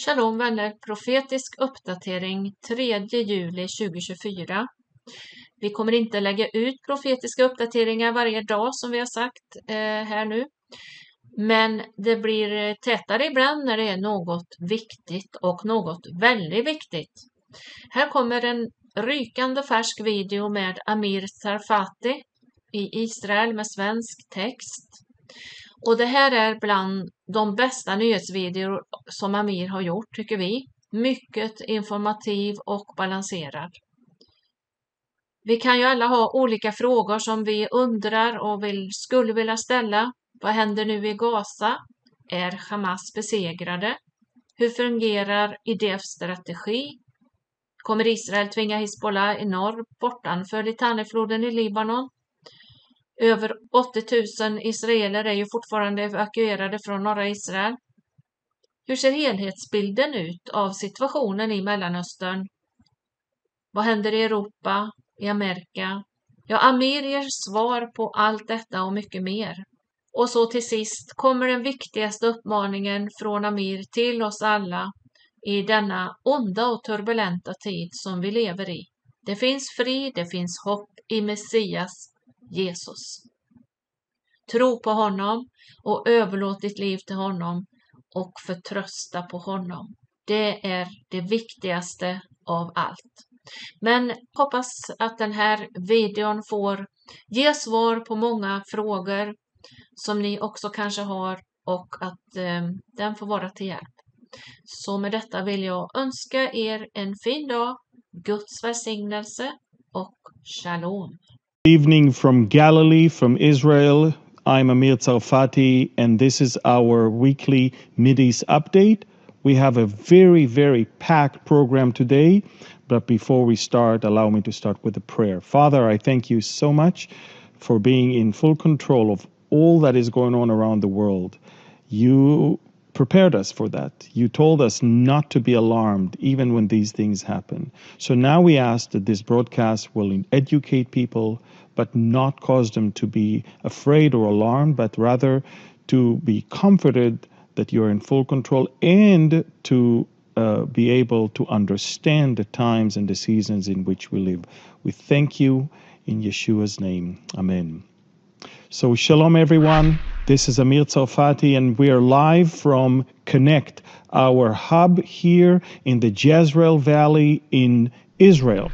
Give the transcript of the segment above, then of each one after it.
Shalom vänner, profetisk uppdatering 3 juli 2024. Vi kommer inte lägga ut profetiska uppdateringar varje dag som vi har sagt här nu. Men det blir tätare ibland när det är något viktigt och något väldigt viktigt. Här kommer en rykande färsk video med Amir Tsarfati i Israel med svensk text. Och det här är bland de bästa nyhetsvideor som Amir har gjort, tycker vi. Mycket informativ och balanserad. Vi kan ju alla ha olika frågor som vi undrar och skulle vilja ställa. Vad händer nu i Gaza? Är Hamas besegrade? Hur fungerar IDFs strategi? Kommer Israel tvinga Hizbollah i norr bortanför Litanifloden i Libanon? Över 80 000 israeler är ju fortfarande evakuerade från norra Israel. Hur ser helhetsbilden ut av situationen i Mellanöstern? Vad händer i Europa, i Amerika? Ja, Amir ger svar på allt detta och mycket mer. Och så till sist kommer den viktigaste uppmaningen från Amir till oss alla i denna onda och turbulenta tid som vi lever i. Det finns frid, det finns hopp i Messias, Jesus. Tro på honom och överlåt ditt liv till honom och förtrösta på honom. Det är det viktigaste av allt. Men hoppas att den här videon får ge svar på många frågor som ni också kanske har och att den får vara till hjälp. Så med detta vill jag önska er en fin dag, Guds välsignelse och shalom. Evening from Galilee, from Israel. I'm Amir Tsarfati, and this is our weekly Mideast update. We have a very, very packed program today, but before we start, allow me to start with a prayer. Father, I thank you so much for being in full control of all that is going on around the world. You prepared us for that. You told us not to be alarmed even when these things happen. So now we ask that this broadcast will educate people, but not cause them to be afraid or alarmed, but rather to be comforted that you're in full control and to be able to understand the times and the seasons in which we live. We thank you in Yeshua's name. Amen. So shalom everyone. This is Amir Tsarfati and we are live from Connect, our hub here in the Jezreel Valley in Israel.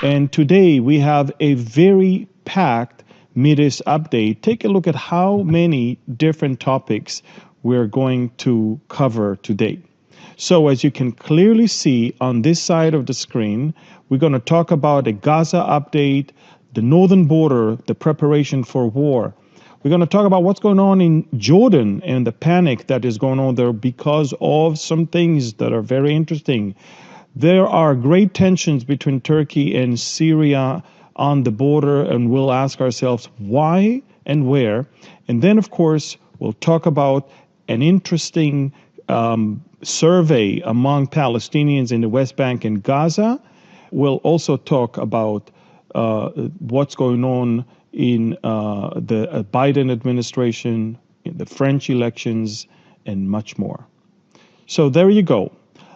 And today we have a very packed Mideast update. Take a look at how many different topics we're going to cover today. So as you can clearly see on this side of the screen, we're going to talk about a Gaza update, the northern border, the preparation for war. We're going to talk about what's going on in Jordan and the panic that is going on there because of some things that are very interesting. There are great tensions between Turkey and Syria on the border, and we'll ask ourselves why and where. And then, of course, we'll talk about an interesting survey among Palestinians in the West Bank and Gaza. We'll also talk about what's going on in the Biden administration, in the French elections, and much more. So there you go.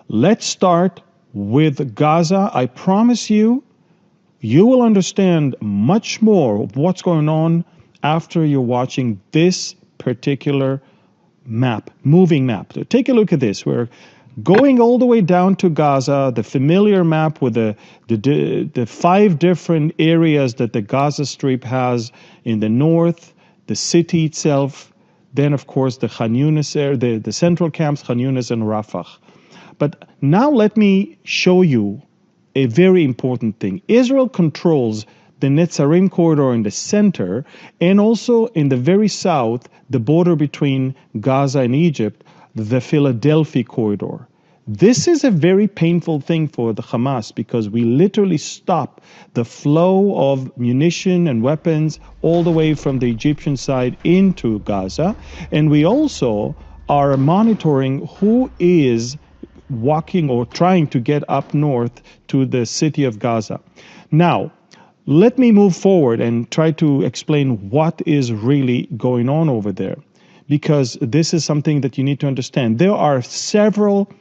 Let's start with Gaza. I promise you, you will understand much more of what's going on after you're watching this particular map, moving map. So take a look at this. We're going all the way down to Gaza, the familiar map with the 5 different areas that the Gaza Strip has in the north, the city itself, then of course the Khan Yunis area, the central camps, Khan Yunis and Rafah. But now let me show you a very important thing. Israel controls the Netzarim corridor in the center and also in the very south, the border between Gaza and Egypt, the Philadelphia corridor. This is a very painful thing for the Hamas because we literally stop the flow of munition and weapons all the way from the Egyptian side into Gaza. And we also are monitoring who is walking or trying to get up north to the city of Gaza. Now, let me move forward and try to explain what is really going on over there, because this is something that you need to understand. There are several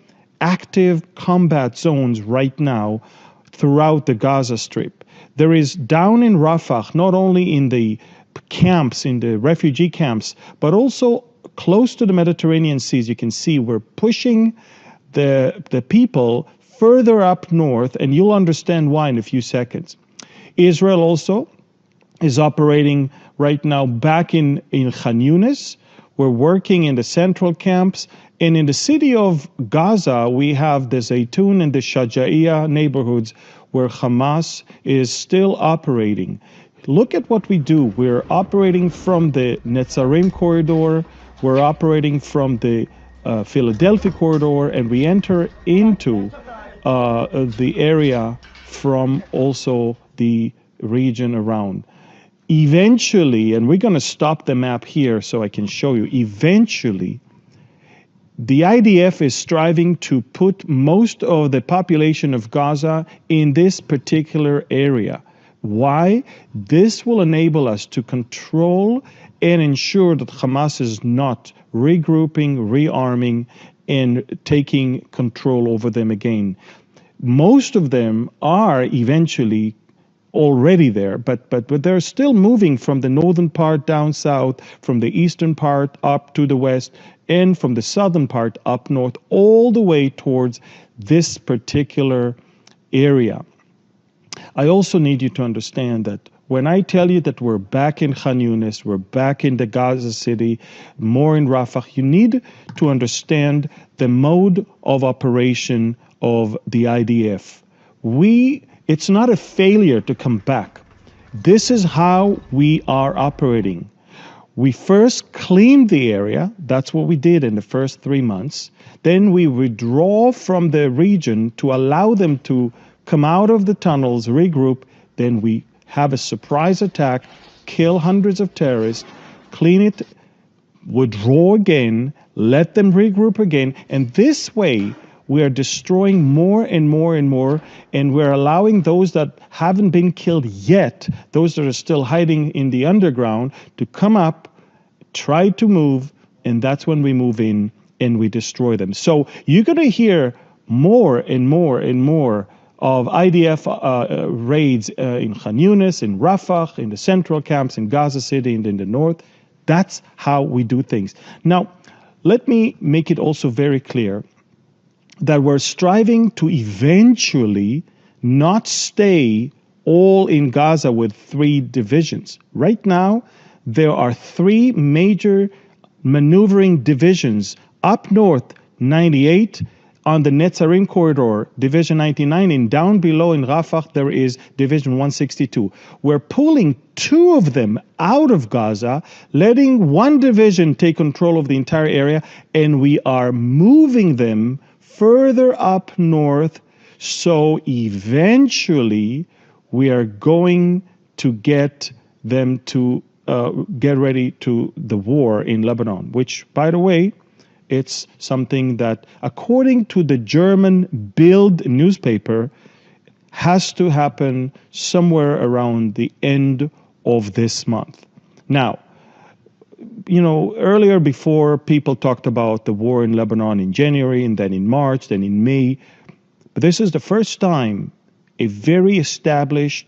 active combat zones right now throughout the Gaza Strip. There is down in Rafah, not only in the camps, in the refugee camps, but also close to the Mediterranean seas. You can see we're pushing the people further up north, and you'll understand why in a few seconds. Israel also is operating right now back in Khan Yunis. We're working in the central camps. And in the city of Gaza, we have the Zaytun and the Shaja'iyah neighborhoods where Hamas is still operating. Look at what we do. We're operating from the Netzarim corridor. We're operating from the Philadelphia corridor, and we enter into the area from also the region around. Eventually, and we're going to stop the map here so I can show you, eventually, the IDF is striving to put most of the population of Gaza in this particular area. Why? This will enable us to control and ensure that Hamas is not regrouping, rearming, and taking control over them again. Most of them are eventually already there, but they're still moving from the northern part down south, from the eastern part up to the west, and from the southern part up north, all the way towards this particular area. I also need you to understand that when I tell you that we're back in Khan Yunis, we're back in the Gaza City, more in Rafah, you need to understand the mode of operation of the IDF. It's not a failure to come back. This is how we are operating. We first cleaned the area. That's what we did in the first 3 months. Then we withdraw from the region to allow them to come out of the tunnels, regroup. Then we have a surprise attack, kill hundreds of terrorists, clean it, withdraw again, let them regroup again. And this way, we are destroying more and more and more, and we're allowing those that haven't been killed yet, those that are still hiding in the underground, to come up, try to move, and that's when we move in and we destroy them. So you're going to hear more and more and more of IDF raids in Khan Yunis, in Rafah, in the central camps, in Gaza City, and in the north. That's how we do things. Now, let me make it also very clear that we're striving to eventually not stay all in Gaza with 3 divisions. Right now, there are 3 major maneuvering divisions up north, 98, on the Netzarim corridor, Division 99, and down below in Rafah, there is Division 162. We're pulling 2 of them out of Gaza, letting 1 division take control of the entire area, and we are moving them further up north, so eventually we are going to get them to get ready to the war in Lebanon, which, by the way, it's something that, according to the German Bild newspaper, has to happen somewhere around the end of this month. Now, you know, earlier before, people talked about the war in Lebanon in January, and then in March, then in May. But this is the first time a very established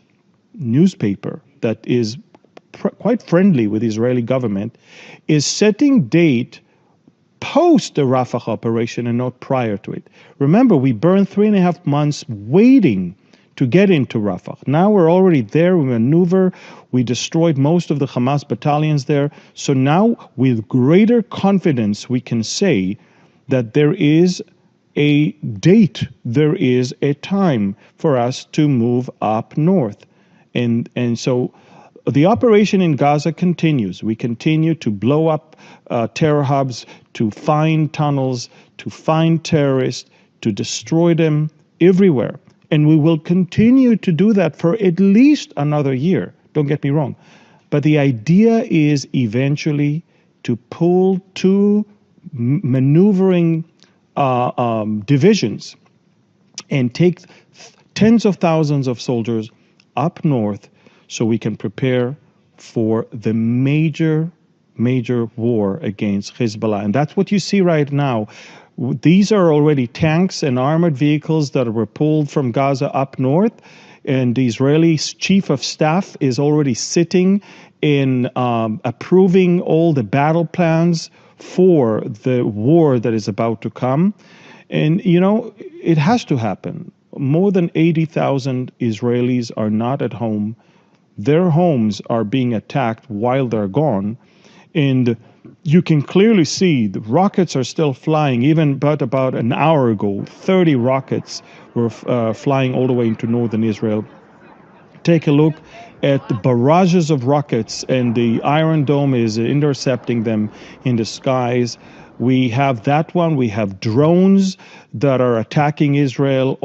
newspaper that is quite friendly with the Israeli government is setting date post the Rafah operation and not prior to it. Remember, we burned 3.5 months waiting to get into Rafah. Now we're already there, we maneuver, we destroyed most of the Hamas battalions there. So now, with greater confidence, we can say that there is a date, there is a time for us to move up north. And so the operation in Gaza continues. We continue to blow up terror hubs, to find tunnels, to find terrorists, to destroy them everywhere. And we will continue to do that for at least another year. Don't get me wrong. But the idea is eventually to pull 2 maneuvering divisions and take tens of thousands of soldiers up north so we can prepare for the major war against Hezbollah. And that's what you see right now. These are already tanks and armored vehicles that were pulled from Gaza up north, and the Israeli chief of staff is already sitting in approving all the battle plans for the war that is about to come. And, you know, it has to happen. More than 80,000 Israelis are not at home. Their homes are being attacked while they're gone. And you can clearly see the rockets are still flying. Even but about an hour ago, 30 rockets were flying all the way into northern Israel. Take a look at the barrages of rockets, and the Iron Dome is intercepting them in the skies. We have that one. We have drones that are attacking Israel.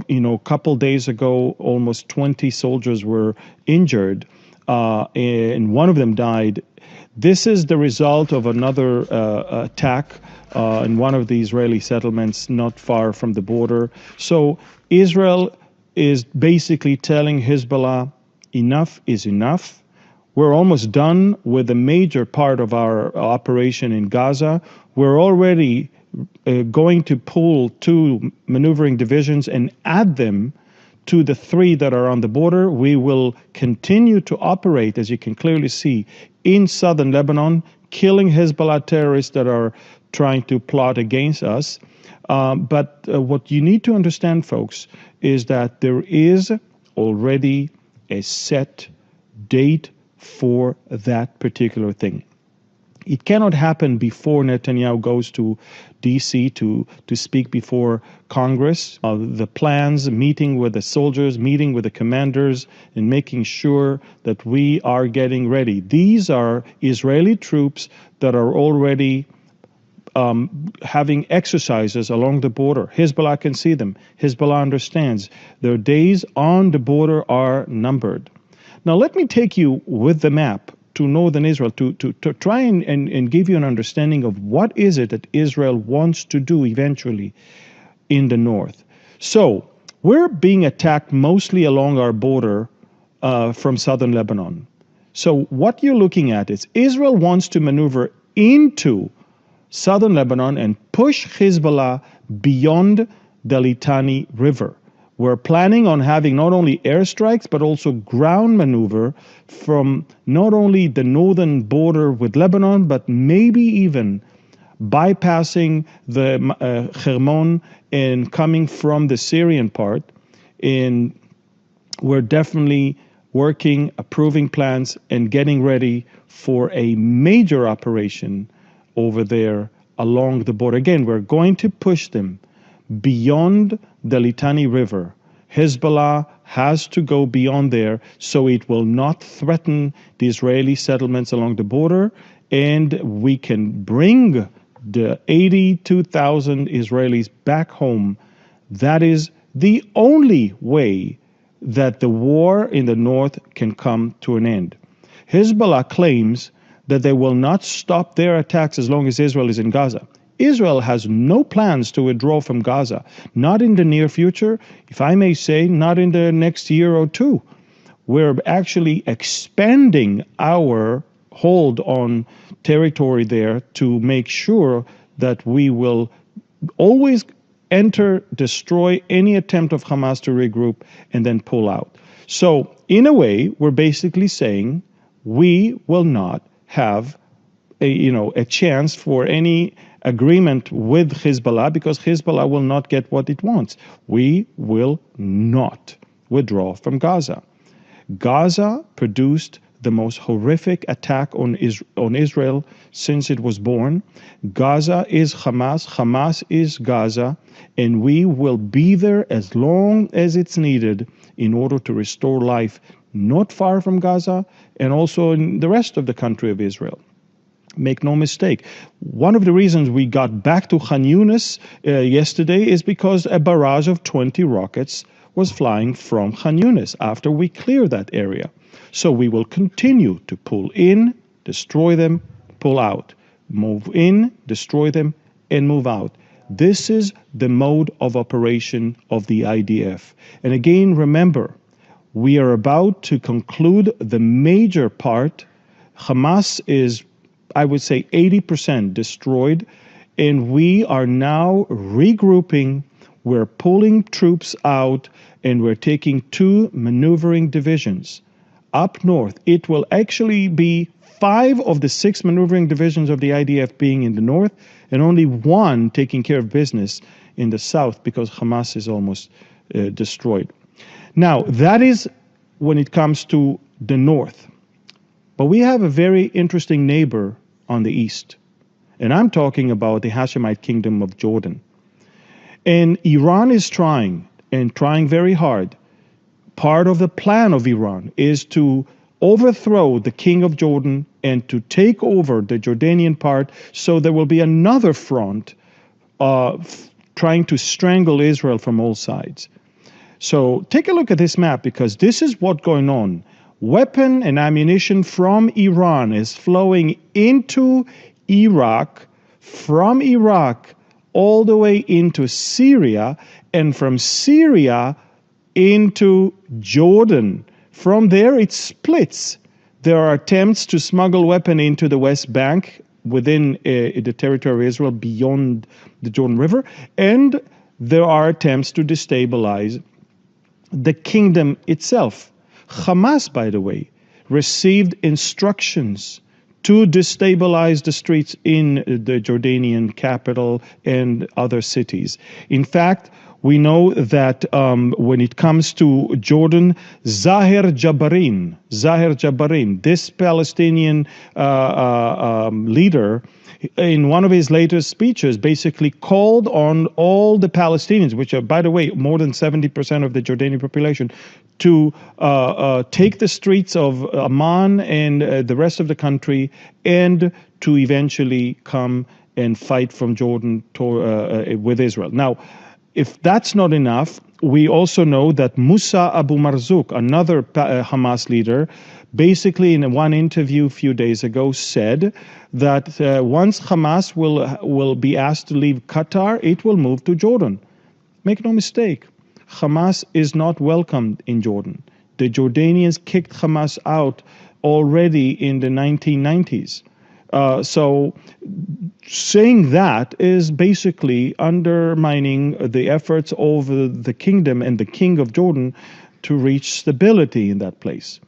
You know, a couple days ago, almost 20 soldiers were injured, and one of them died. This is the result of another attack in one of the Israeli settlements not far from the border. So Israel is basically telling Hezbollah, enough is enough. We're almost done with a major part of our operation in Gaza. We're already going to pull 2 maneuvering divisions and add them to the 3 that are on the border. We will continue to operate, as you can clearly see, in southern Lebanon, killing Hezbollah terrorists that are trying to plot against us. But what you need to understand, folks, is that there is already a set date for that particular thing. It cannot happen before Netanyahu goes to D.C. to speak before Congress. The plans, meeting with the soldiers, meeting with the commanders, and making sure that we are getting ready. These are Israeli troops that are already having exercises along the border. Hezbollah can see them. Hezbollah understands. Their days on the border are numbered. Now let me take you with the map to northern Israel to try and give you an understanding of what is it that Israel wants to do eventually in the north. So we're being attacked mostly along our border from southern Lebanon. So what you're looking at is Israel wants to maneuver into southern Lebanon and push Hezbollah beyond the Litani River. We're planning on having not only airstrikes, but also ground maneuver from not only the northern border with Lebanon, but maybe even bypassing the Hermon and coming from the Syrian part. And we're definitely working, approving plans, and getting ready for a major operation over there along the border. Again, we're going to push them beyond the Litani River. Hezbollah has to go beyond there so it will not threaten the Israeli settlements along the border, and we can bring the 82,000 Israelis back home. That is the only way that the war in the north can come to an end. Hezbollah claims that they will not stop their attacks as long as Israel is in Gaza. Israel has no plans to withdraw from Gaza, not in the near future, if I may say, not in the next year or two. We're actually expanding our hold on territory there to make sure that we will always enter, destroy any attempt of Hamas to regroup, and then pull out. So, in a way, we're basically saying we will not have a chance for any agreement with Hezbollah because Hezbollah will not get what it wants. We will not withdraw from Gaza. Gaza produced the most horrific attack on Israel since it was born. Gaza is Hamas, Hamas is Gaza, and we will be there as long as it's needed in order to restore life not far from Gaza and also in the rest of the country of Israel. Make no mistake, one of the reasons we got back to Khan Yunis yesterday is because a barrage of 20 rockets was flying from Khan Yunis after we cleared that area. So we will continue to pull in, destroy them, pull out, move in, destroy them, and move out. This is the mode of operation of the IDF. And again, remember, we are about to conclude the major part. Hamas is, I would say, 80% destroyed, And we are now regrouping. We're pulling troops out, and we're taking 2 maneuvering divisions up north. It will actually be 5 of the 6 maneuvering divisions of the IDF being in the north, and only 1 taking care of business in the south, because Hamas is almost destroyed. Now, that is when it comes to the north. But we have a very interesting neighbor on the east. And I'm talking about the Hashemite kingdom of Jordan. And Iran is trying, and trying very hard. Part of the plan of Iran is to overthrow the king of Jordan and to take over the Jordanian part, so there will be another front trying to strangle Israel from all sides. So take a look at this map, because this is what's going on. Weapon and ammunition from Iran is flowing into Iraq, from Iraq all the way into Syria, and from Syria into Jordan. From there it splits. There are attempts to smuggle weapon into the West Bank within the territory of Israel beyond the Jordan River, and there are attempts to destabilize the kingdom itself. Hamas, by the way, received instructions to destabilize the streets in the Jordanian capital and other cities. In fact, we know that when it comes to Jordan, Zahir Jabarin, this Palestinian leader, in one of his latest speeches, basically called on all the Palestinians, which are, by the way, more than 70% of the Jordanian population, to take the streets of Amman and the rest of the country, and to eventually come and fight from Jordan with Israel. Now, if that's not enough, we also know that Musa Abu Marzouk, another Hamas leader, basically in one interview a few days ago said that once Hamas will be asked to leave Qatar, it will move to Jordan. Make no mistake, Hamas is not welcomed in Jordan. The Jordanians kicked Hamas out already in the 1990s. So saying that is basically undermining the efforts of the kingdom and the king of Jordan to reach stability in that place.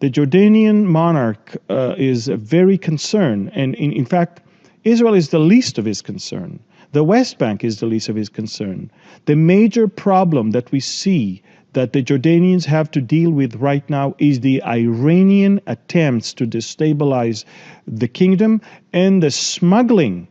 The Jordanian monarch is very concerned, and in fact, Israel is the least of his concern. The West Bank is the least of his concern. The major problem that we see that the Jordanians have to deal with right now is the Iranian attempts to destabilize the kingdom and the smuggling.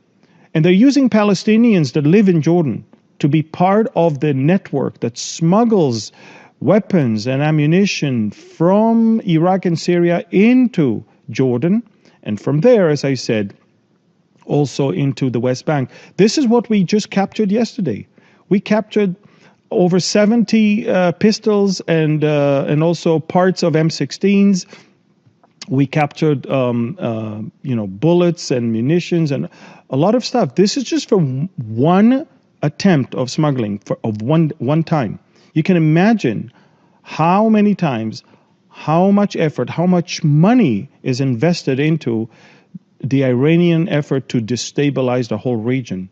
And they're using Palestinians that live in Jordan to be part of the network that smuggles weapons and ammunition from Iraq and Syria into Jordan, and from there, as I said, also into the West Bank. This is what we just captured yesterday. We captured over 70 pistols and also parts of M16s. We captured bullets and munitions and a lot of stuff. This is just for one attempt of smuggling of one time. You can imagine how many times, how much effort, how much money is invested into the Iranian effort to destabilize the whole region.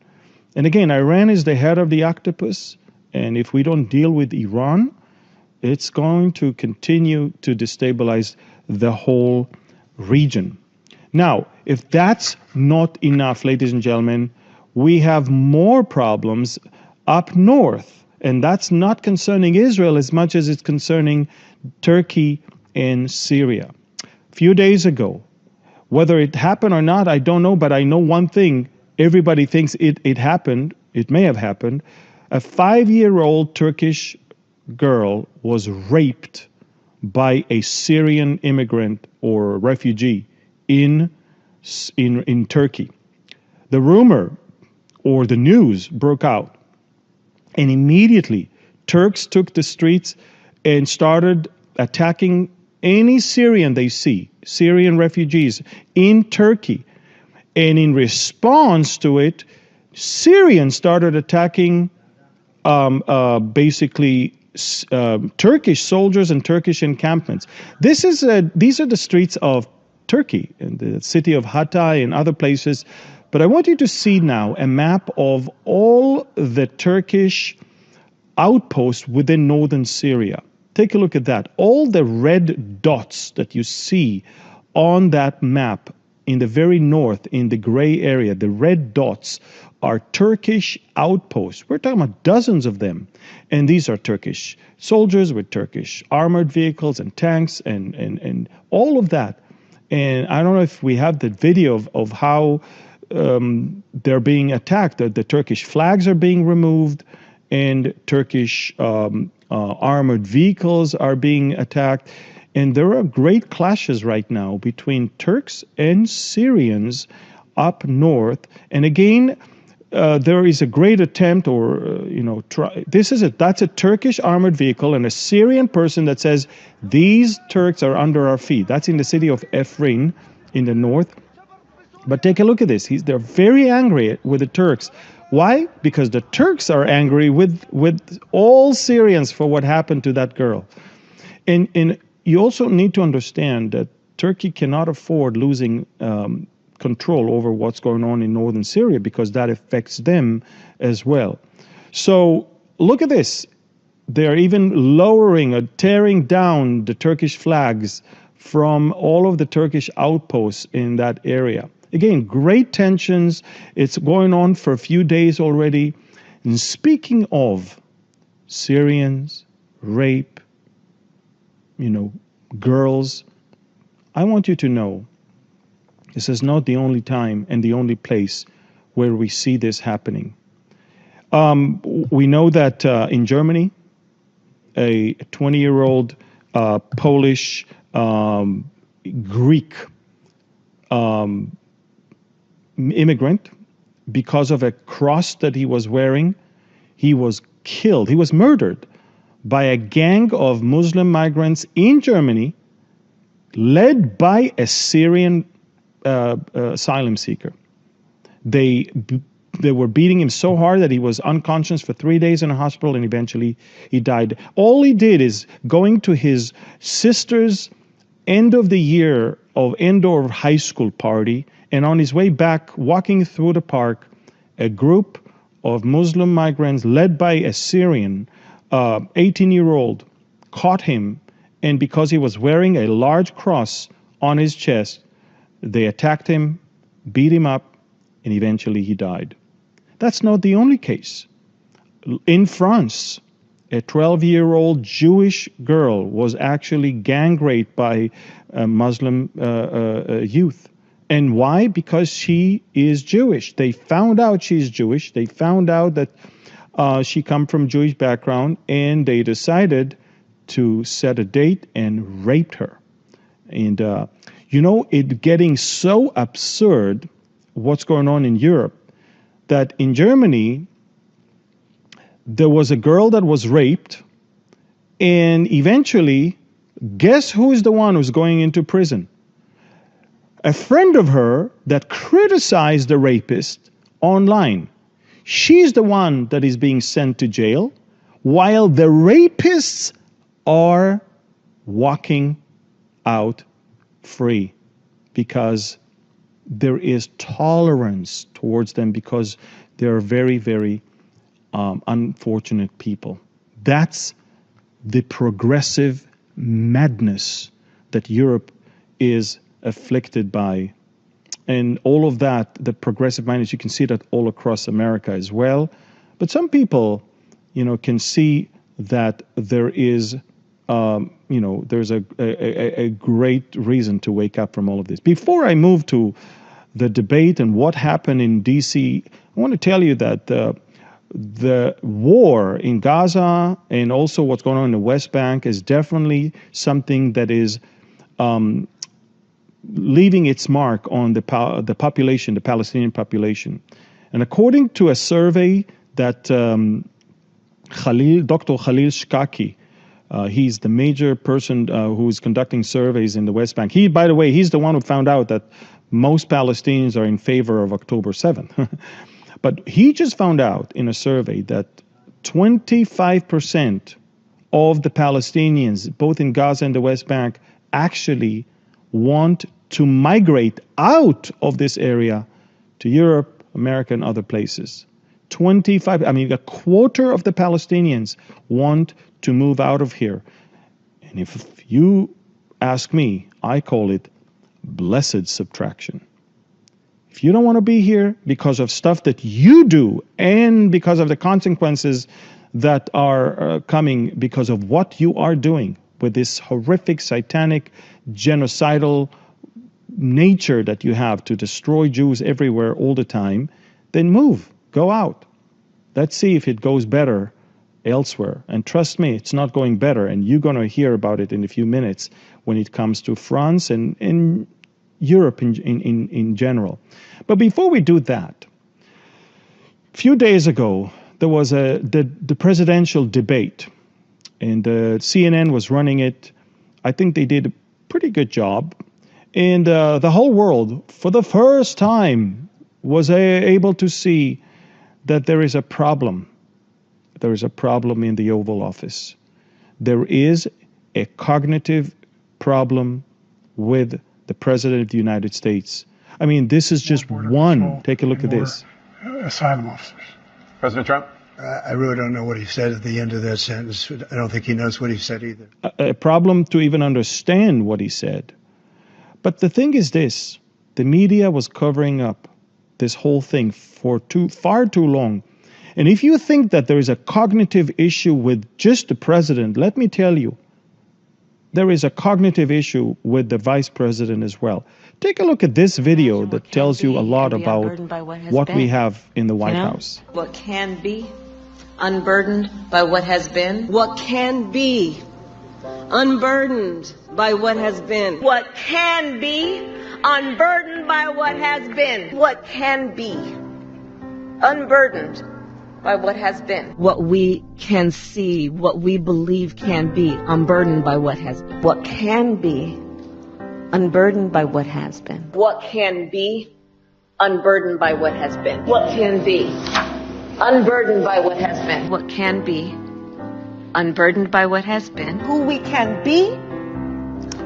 And again, Iran is the head of the octopus. And if we don't deal with Iran, it's going to continue to destabilize the whole region. Now, if that's not enough, ladies and gentlemen, we have more problems up north. And that's not concerning Israel as much as it's concerning Turkey and Syria. A few days ago, whether it happened or not, I don't know, but I know one thing. Everybody thinks it happened. It may have happened. A 5-year-old Turkish girl was raped by a Syrian immigrant or refugee in Turkey. The rumor or the news broke out, and immediately Turks took the streets and started attacking any Syrian they see, Syrian refugees in Turkey. And in response to it, Syrians started attacking Turkish soldiers and Turkish encampments. These are the streets of Turkey, in the city of Hatay and other places. But I want you to see now a map of all the Turkish outposts within northern Syria. Take a look at that. All the red dots that you see on that map in the very north, in the gray area, the red dots are Turkish outposts. We're talking about dozens of them. And these are Turkish soldiers with Turkish armored vehicles and tanks and all of that. And I don't know if we have the video of how they're being attacked. The Turkish flags are being removed, and Turkish armored vehicles are being attacked. And there are great clashes right now between Turks and Syrians up north. And again, there is a great attempt, or that's a Turkish armored vehicle and a Syrian person that says these Turks are under our feet. That's in the city of Afrin in the north. But take a look at this. They're very angry with the Turks. Why? Because the Turks are angry with all Syrians for what happened to that girl. And you also need to understand that Turkey cannot afford losing control over what's going on in northern Syria, because that affects them as well. So look at this. They're even lowering or tearing down the Turkish flags from all of the Turkish outposts in that area. Again, great tensions. It's going on for a few days already. And speaking of Syrians, rape, girls, I want you to know this is not the only time and the only place where we see this happening. We know that in Germany, a 20-year-old Polish Greek immigrant, because of a cross that he was wearing, he was killed. He was murdered by a gang of Muslim migrants in Germany, led by a Syrian asylum seeker. They were beating him so hard that he was unconscious for 3 days in a hospital, and eventually he died. All he did is going to his sister's end of the year of indoor high school party, and on his way back, walking through the park, a group of Muslim migrants led by a Syrian 18-year-old caught him, and because he was wearing a large cross on his chest, they attacked him, beat him up, and eventually he died. That's not the only case. In France, a 12-year-old Jewish girl was actually gang raped by Muslim youth. And why? Because she is Jewish. They found out she's Jewish. They found out that she come from Jewish background, and they decided to set a date and raped her. And it getting so absurd what's going on in Europe that in Germany there was a girl that was raped, and eventually, guess who is the one who's going into prison? A friend of her that criticized the rapist online. She's the one that is being sent to jail, while the rapists are walking out free, because there is tolerance towards them, because they're very, very unfortunate people. That's the progressive madness that Europe is afflicted by. And all of that, the progressive madness, you can see that all across America as well. But some people, can see that there is, there's a great reason to wake up from all of this. Before I move to the debate and what happened in D.C., I want to tell you that the war in Gaza and also what's going on in the West Bank is definitely something that is leaving its mark on the population, the Palestinian population. And according to a survey that Dr. Khalil Shkaki, he's the major person who's conducting surveys in the West Bank. By the way, he's the one who found out that most Palestinians are in favor of October 7th. But he just found out in a survey that 25% of the Palestinians, both in Gaza and the West Bank, actually want to migrate out of this area to Europe, America, and other places. 25, I mean, a quarter of the Palestinians want to move out of here. And if you ask me, I call it blessed subtraction. If you don't want to be here because of stuff that you do and because of the consequences that are coming because of what you are doing with this horrific, satanic, genocidal nature that you have to destroy Jews everywhere all the time, then move, go out. Let's see if it goes better elsewhere. And trust me, it's not going better, and you're going to hear about it in a few minutes when it comes to France and in Europe in general. But before we do that, a few days ago, there was the presidential debate, and CNN was running it. I think they did a pretty good job. And the whole world, for the first time, was able to see that there is a problem. There is a problem in the Oval Office. There is a cognitive problem with the President of the United States. I mean, this is just one. Take a look at this. Asylum officers. President Trump? I really don't know what he said at the end of that sentence. I don't think he knows what he said either. A problem to even understand what he said. But the thing is this, the media was covering up this whole thing for far too long. And if you think that there is a cognitive issue with just the president, let me tell you, there is a cognitive issue with the vice president as well. Take a look at this video that tells you a lot about what we have in the White House. What can be unburdened by what has been? What can be unburdened by what has been? What can be unburdened by what has been? What can be unburdened by what has been? What we can see, what we believe can be unburdened by what has been. What can be unburdened by what has been? What can be unburdened by what has been? What can be unburdened by what has been? What can be unburdened by what has been? Who we can be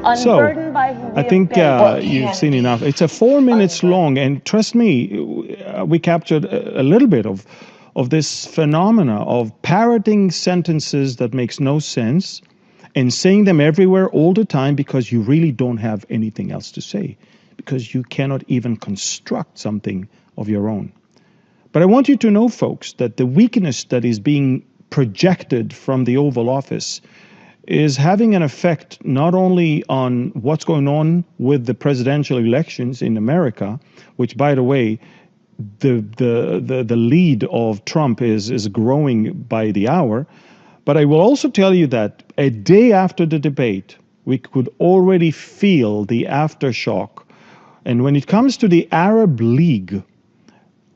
unburdened by who we I think you've seen enough. It's a 4 minutes long, and trust me, we captured a little bit of this phenomena of parroting sentences that makes no sense and saying them everywhere all the time because you really don't have anything else to say, because you cannot even construct something of your own. But I want you to know, folks, that the weakness that is being projected from the Oval Office is having an effect not only on what's going on with the presidential elections in America, which, by the way, the lead of Trump is growing by the hour. But I will also tell you that a day after the debate, we could already feel the aftershock. And when it comes to the Arab League,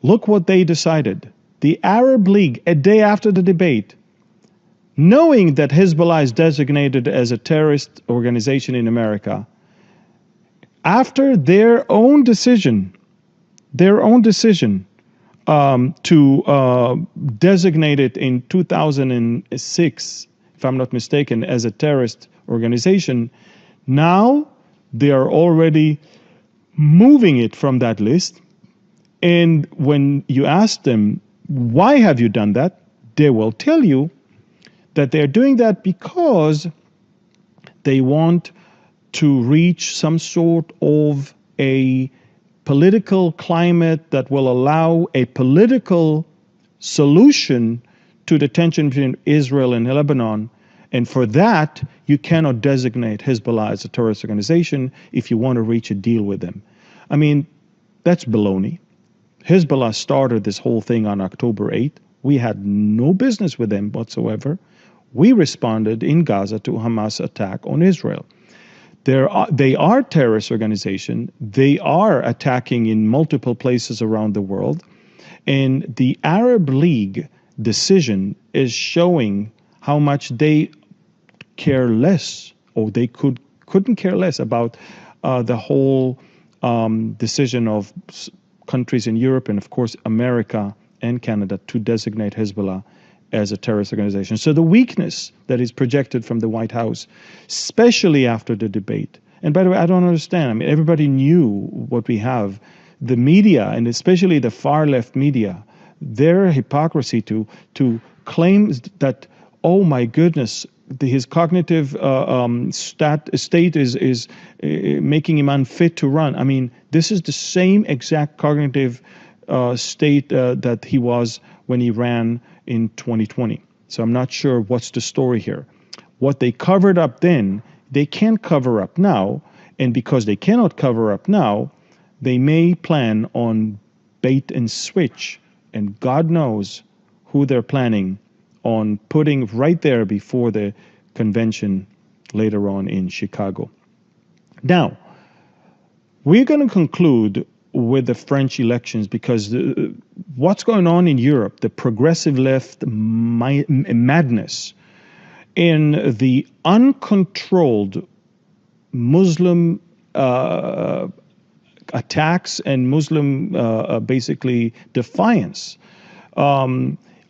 look what they decided. The Arab League, a day after the debate, knowing that Hezbollah is designated as a terrorist organization in America, after their own decision to designate it in 2006, if I'm not mistaken, as a terrorist organization, now they are already moving it from that list. And when you ask them, why have you done that? They will tell you that they're doing that because they want to reach some sort of a political climate that will allow a political solution to the tension between Israel and Lebanon. And for that, you cannot designate Hezbollah as a terrorist organization if you want to reach a deal with them. I mean, that's baloney. Hezbollah started this whole thing on October 8th. We had no business with them whatsoever. We responded in Gaza to Hamas attack on Israel. They are a terrorist organization. They are attacking in multiple places around the world. And the Arab League decision is showing how much they care less, or they couldn't care less about the whole decision of countries in Europe and, of course, America and Canada to designate Hezbollah as a terrorist organization. So the weakness that is projected from the White House, especially after the debate, and by the way, I don't understand. I mean, everybody knew what we have the media, and especially the far left media, their hypocrisy to claim that, oh my goodness, his cognitive state is making him unfit to run. I mean, this is the same exact cognitive state that he was when he ran in 2020. So I'm not sure what's the story here. What they covered up then, they can't cover up now. And because they cannot cover up now, they may plan on bait and switch. And God knows who they're planning on putting right there before the convention later on in Chicago. Now, we're going to conclude with the French elections because what's going on in Europe, the progressive left madness, in the uncontrolled Muslim attacks and Muslim basically defiance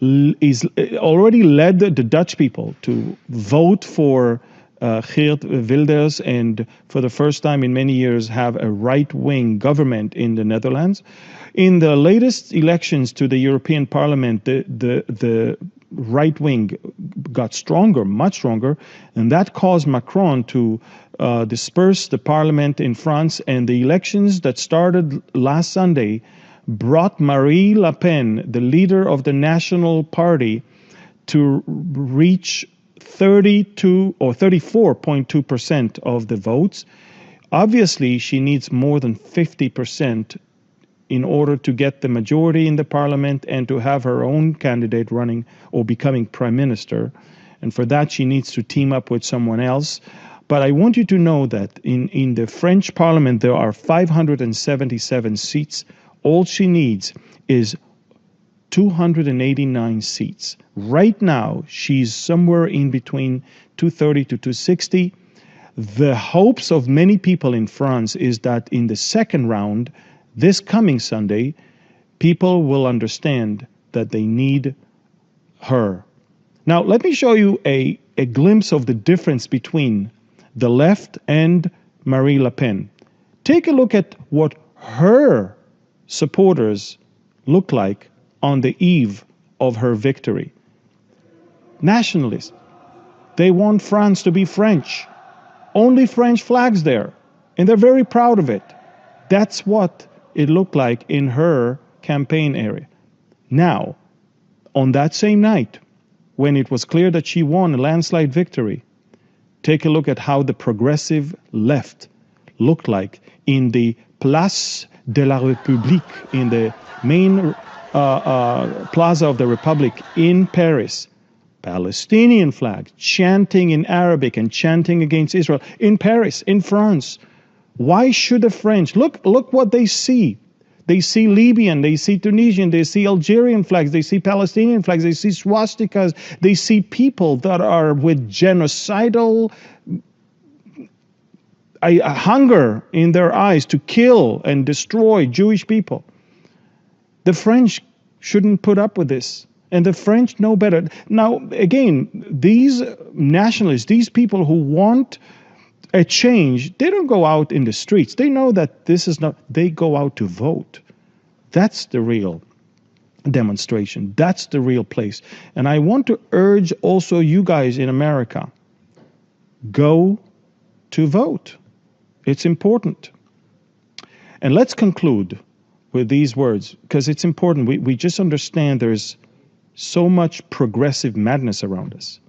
is already led the Dutch people to vote for Geert Wilders and for the first time in many years have a right-wing government in the Netherlands. In the latest elections to the European Parliament, the right wing got stronger, much stronger, and that caused Macron to disperse the parliament in France, and the elections that started last Sunday brought Marine Le Pen, the leader of the National Party, to reach 32 or 34.2% of the votes. Obviously, she needs more than 50% in order to get the majority in the parliament and to have her own candidate running or becoming prime minister. And for that, she needs to team up with someone else. But I want you to know that in the French parliament, there are 577 seats. All she needs is 289 seats. Right now, she's somewhere in between 230 to 260. The hopes of many people in France is that in the second round, this coming Sunday, people will understand that they need her. Now, let me show you a glimpse of the difference between the left and Marine Le Pen. Take a look at what her supporters look like on the eve of her victory. Nationalists. They want France to be French. Only French flags there. And they're very proud of it. That's what it looked like in her campaign area. Now, on that same night, when it was clear that she won a landslide victory, take a look at how the progressive left looked like in the Place de la République, in the main plaza of the Republic in Paris. Palestinian flag, chanting in Arabic and chanting against Israel. In Paris, in France. Why should the French, look what they see. They see Libyan, they see Tunisian, they see Algerian flags, they see Palestinian flags, they see swastikas, they see people that are with genocidal hunger in their eyes to kill and destroy Jewish people. The French shouldn't put up with this. And the French know better. Now, again, these nationalists, these people who want a change, they don't go out in the streets. They know that this is not, they go out to vote. That's the real demonstration. That's the real place. And I want to urge also you guys in America, go to vote. It's important. And let's conclude with these words, because it's important. We just understand there's so much progressive madness around us.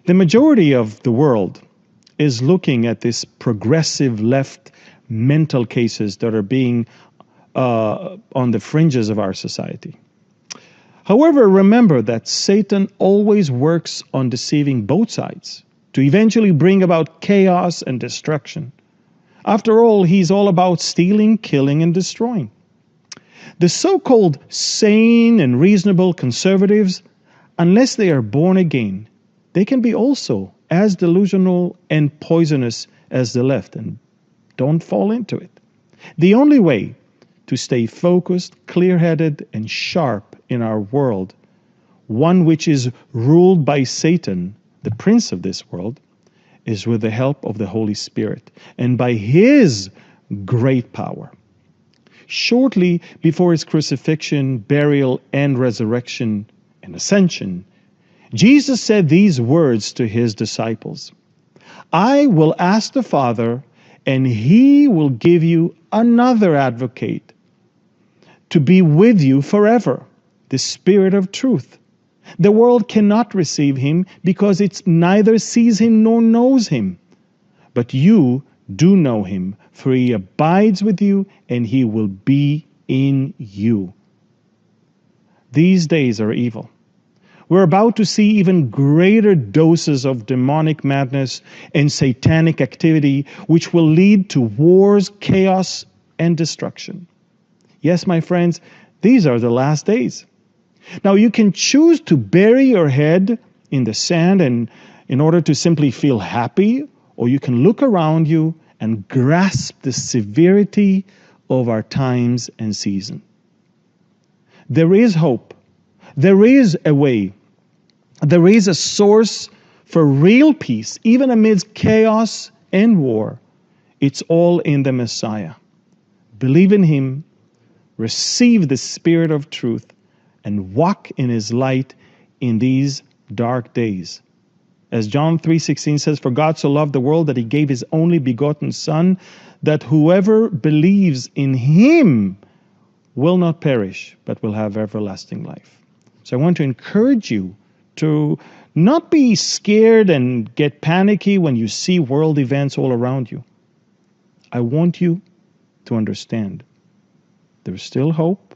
The majority of the world is looking at this progressive left mental cases that are being on the fringes of our society. However, remember that Satan always works on deceiving both sides to eventually bring about chaos and destruction. After all, he's all about stealing, killing, and destroying. The so-called sane and reasonable conservatives, unless they are born again, they can be also as delusional and poisonous as the left, and don't fall into it. The only way to stay focused, clear-headed, and sharp in our world, one which is ruled by Satan, the prince of this world, is with the help of the Holy Spirit and by His great power. shortly before his crucifixion, burial, and resurrection and ascension, Jesus said these words to his disciples: I will ask the Father, and he will give you another advocate to be with you forever, the Spirit of truth. The world cannot receive him because it neither sees him nor knows him. But you do know him, for he abides with you and he will be in you. These days are evil. We're about to see even greater doses of demonic madness and satanic activity, which will lead to wars, chaos, and destruction. Yes, my friends, these are the last days. Now, you can choose to bury your head in the sand and in order to simply feel happy, or you can look around you and grasp the severity of our times and season. There is hope. There is a way. There is a source for real peace, even amidst chaos and war. It's all in the Messiah. Believe in him, receive the Spirit of truth, and walk in his light in these dark days. As John 3:16 says, for God so loved the world that he gave his only begotten Son, that whoever believes in him will not perish, but will have everlasting life. So I want to encourage you to not be scared and get panicky when you see world events all around you. I want you to understand there is still hope,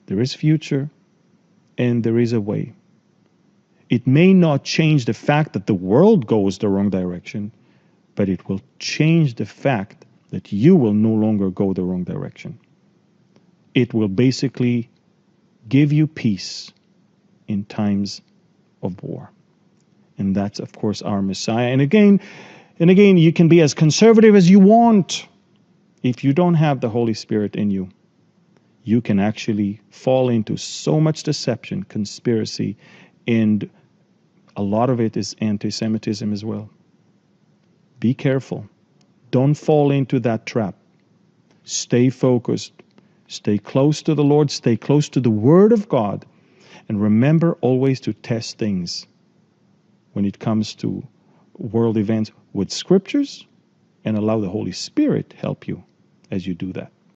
there is future, and there is a way. It may not change the fact that the world goes the wrong direction, but it will change the fact that you will no longer go the wrong direction. It will basically give you peace in times of war. And that's, of course, our Messiah. And again, you can be as conservative as you want. If you don't have the Holy Spirit in you, you can actually fall into so much deception, conspiracy, and a lot of it is anti-Semitism as well. Be careful. Don't fall into that trap. Stay focused. Stay close to the Lord. Stay close to the Word of God. And remember always to test things when it comes to world events with scriptures, and allow the Holy Spirit help you as you do that.